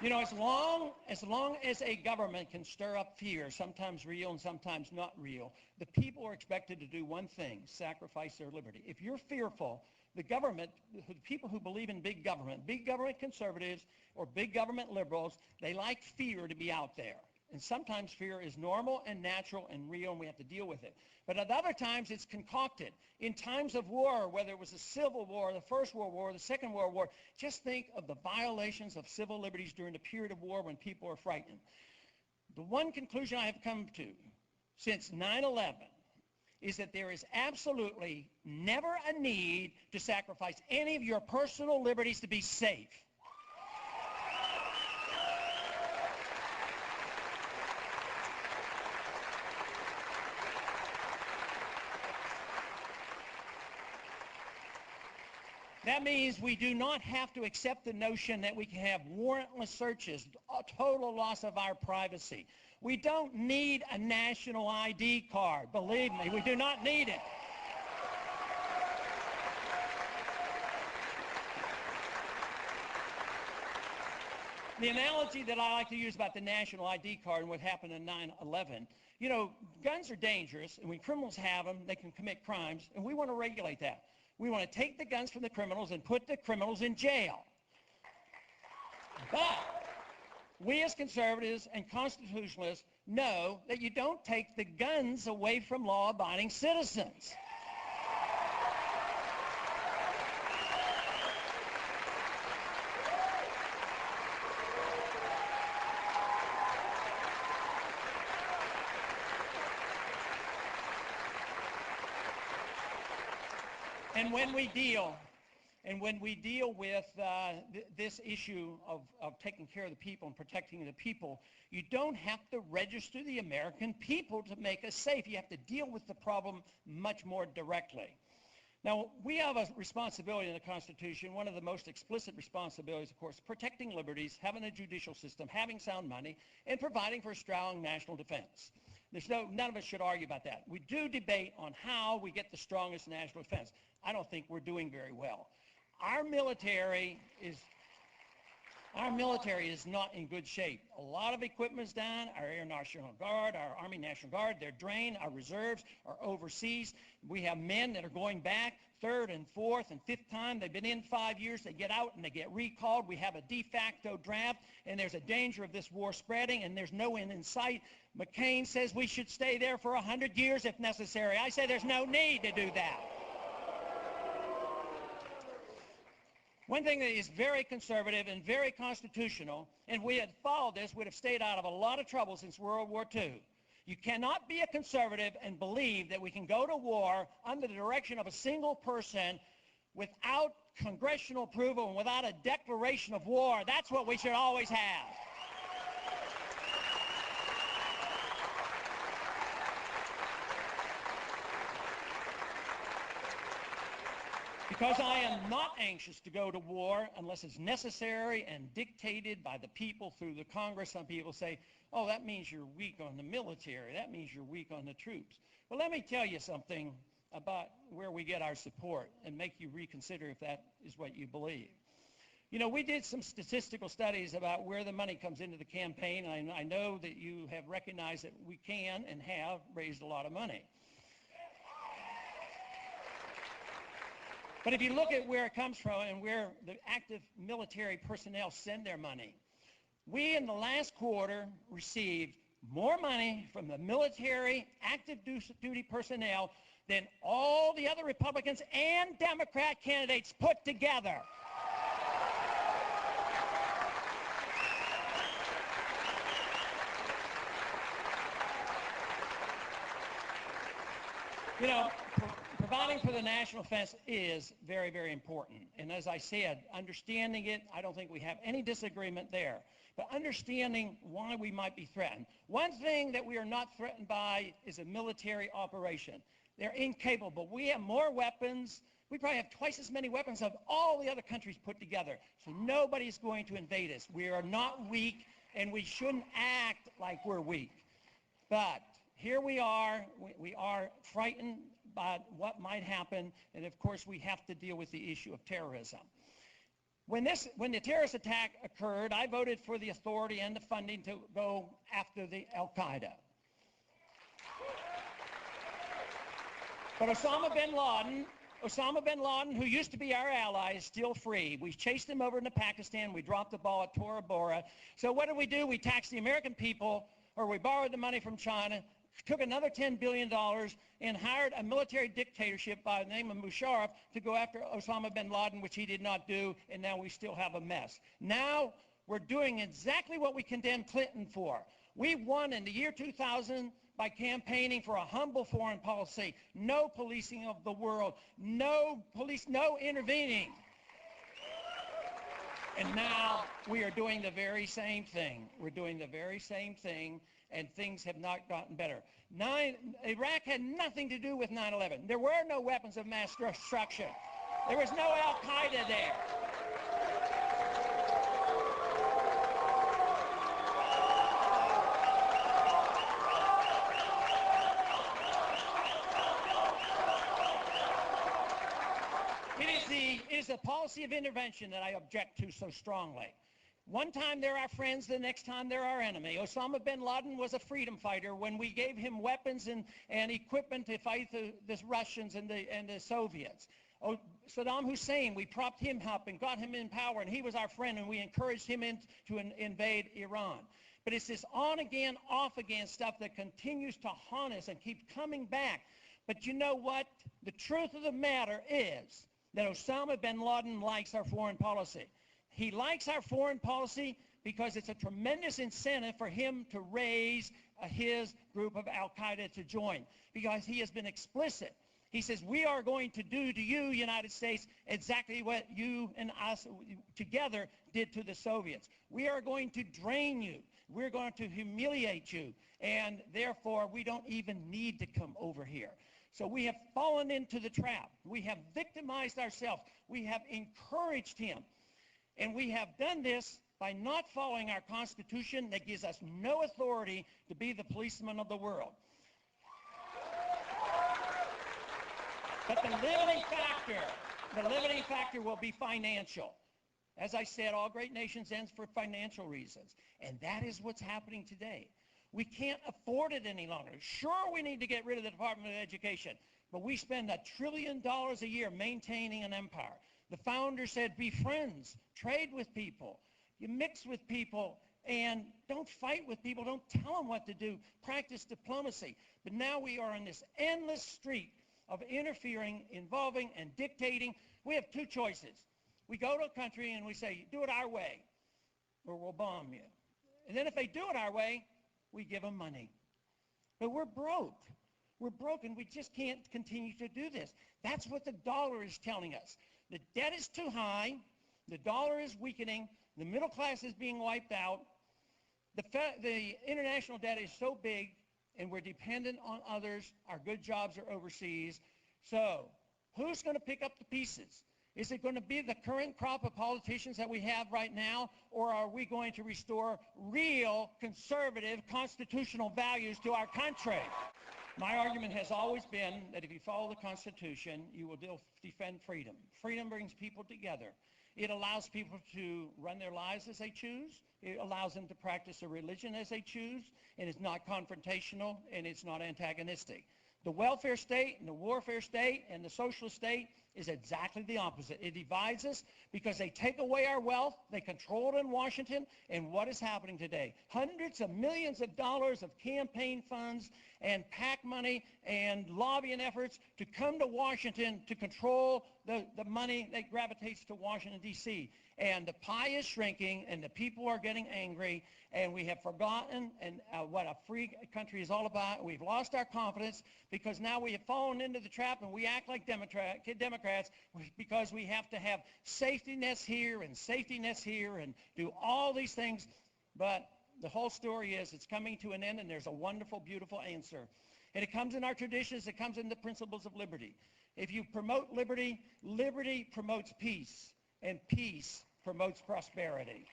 You know, as long as a government can stir up fear, sometimes real and sometimes not real, the people are expected to do one thing: sacrifice their liberty. If you're fearful, the government, the people who believe in big government conservatives or big government liberals, they like fear to be out there. And sometimes fear is normal and natural and real, and we have to deal with it. But at other times, it's concocted. In times of war, whether it was the Civil War, the First World War, the Second World War, just think of the violations of civil liberties during the period of war when people are frightened. The one conclusion I have come to since 9/11 is that there is absolutely never a need to sacrifice any of your personal liberties to be safe. That means we do not have to accept the notion that we can have warrantless searches, a total loss of our privacy. We don't need a national ID card. Believe me, we do not need it. The analogy that I like to use about the national ID card and what happened in 9/11, you know, guns are dangerous, and when criminals have them, they can commit crimes, and we want to regulate that. We want to take the guns from the criminals and put the criminals in jail. But we as conservatives and constitutionalists know that you don't take the guns away from law-abiding citizens. And when we deal with this issue of taking care of the people and protecting the people, you don't have to register the American people to make us safe. You have to deal with the problem much more directly. Now, we have a responsibility in the Constitution. One of the most explicit responsibilities, of course, protecting liberties, having a judicial system, having sound money, and providing for a strong national defense. None of us should argue about that. We do debate on how we get the strongest national defense. I don't think we're doing very well. Our military is not in good shape. A lot of equipment's down. Our Air National Guard, our Army National Guard, they're drained. Our reserves are overseas. We have men that are going back third and fourth and fifth time. They've been in 5 years. They get out and they get recalled. We have a de facto draft, and there's a danger of this war spreading, and there's no end in sight. McCain says we should stay there for 100 years if necessary. I say there's no need to do that. One thing that is very conservative and very constitutional, and we had followed this, we'd have stayed out of a lot of trouble since World War II. You cannot be a conservative and believe that we can go to war under the direction of a single person without congressional approval and without a declaration of war. That's what we should always have. Because I am not anxious to go to war unless it's necessary and dictated by the people through the Congress. Some people say, oh, that means you're weak on the military. That means you're weak on the troops. Well, let me tell you something about where we get our support and make you reconsider if that is what you believe. You know, we did some statistical studies about where the money comes into the campaign, and I know that you have recognized that we can and have raised a lot of money. But if you look at where it comes from and where the active military personnel send their money, we in the last quarter received more money from the military active duty personnel than all the other Republicans and Democrat candidates put together. You know, providing for the national defense is very, very important. And as I said, understanding it, I don't think we have any disagreement there. But understanding why we might be threatened. One thing that we are not threatened by is a military operation. They're incapable. We have more weapons. We probably have twice as many weapons of all the other countries put together. So nobody's going to invade us. We are not weak, and we shouldn't act like we're weak. But here we are frightened by what might happen, and of course we have to deal with the issue of terrorism. When the terrorist attack occurred, I voted for the authority and the funding to go after the Al-Qaeda. But Osama bin Laden, who used to be our ally, is still free. We chased him over into Pakistan. We dropped the ball at Tora Bora. So what did? We taxed the American people, or we borrowed the money from China, took another $10 billion, and hired a military dictatorship by the name of Musharraf to go after Osama bin Laden, which he did not do, and now we still have a mess. Now we're doing exactly what we condemned Clinton for. We won in the year 2000 by campaigning for a humble foreign policy, no policing of the world, no police, no intervening. And now we are doing the very same thing. We're doing the very same thing, and things have not gotten better. Iraq had nothing to do with 9/11. There were no weapons of mass destruction. There was no Al-Qaeda there. It is the policy of intervention that I object to so strongly. One time they're our friends, the next time they're our enemy. Osama bin Laden was a freedom fighter when we gave him weapons and equipment to fight the Russians and the Soviets. Saddam Hussein, we propped him up and got him in power, and he was our friend, and we encouraged him to invade Iran. But it's this on-again, off-again stuff that continues to haunt us and keeps coming back. But you know what? The truth of the matter is that Osama bin Laden likes our foreign policy. He likes our foreign policy because it's a tremendous incentive for him to raise his group of Al-Qaeda to join, because he has been explicit. He says, we are going to do to you, United States, exactly what you and us together did to the Soviets. We are going to drain you. We're going to humiliate you. And therefore, we don't even need to come over here. So we have fallen into the trap. We have victimized ourselves. We have encouraged him. And we have done this by not following our Constitution that gives us no authority to be the policeman of the world. But the limiting factor will be financial. As I said, all great nations end for financial reasons. And that is what's happening today. We can't afford it any longer. Sure, we need to get rid of the Department of Education, but we spend $1 trillion a year maintaining an empire. The founder said, be friends, trade with people, you mix with people, and don't fight with people, don't tell them what to do, practice diplomacy. But now we are on this endless streak of interfering, involving, and dictating. We have two choices. We go to a country and we say, do it our way, or we'll bomb you. And then if they do it our way, we give them money. But we're broke. We're broken. We just can't continue to do this. That's what the dollar is telling us. The debt is too high. The dollar is weakening. The middle class is being wiped out. The international debt is so big, and we're dependent on others. Our good jobs are overseas. So who's going to pick up the pieces? Is it going to be the current crop of politicians that we have right now, or are we going to restore real conservative constitutional values to our country? My argument has always been that if you follow the Constitution, you will defend freedom. Freedom brings people together. It allows people to run their lives as they choose. It allows them to practice a religion as they choose, and it's not confrontational, and it's not antagonistic. The welfare state and the warfare state and the socialist state is exactly the opposite. It divides us because they take away our wealth, they control it in Washington, and what is happening today? Hundreds of millions of dollars of campaign funds and PAC money and lobbying efforts to come to Washington to control the money that gravitates to Washington, D.C. And the pie is shrinking, and the people are getting angry, and we have forgotten what a free country is all about. We've lost our confidence because now we have fallen into the trap, and we act like Democrats because we have to have safety nets here and safety nets here and do all these things. But the whole story is it's coming to an end, and there's a wonderful, beautiful answer. And it comes in our traditions. It comes in the principles of liberty. If you promote liberty, liberty promotes peace, and peace promotes prosperity.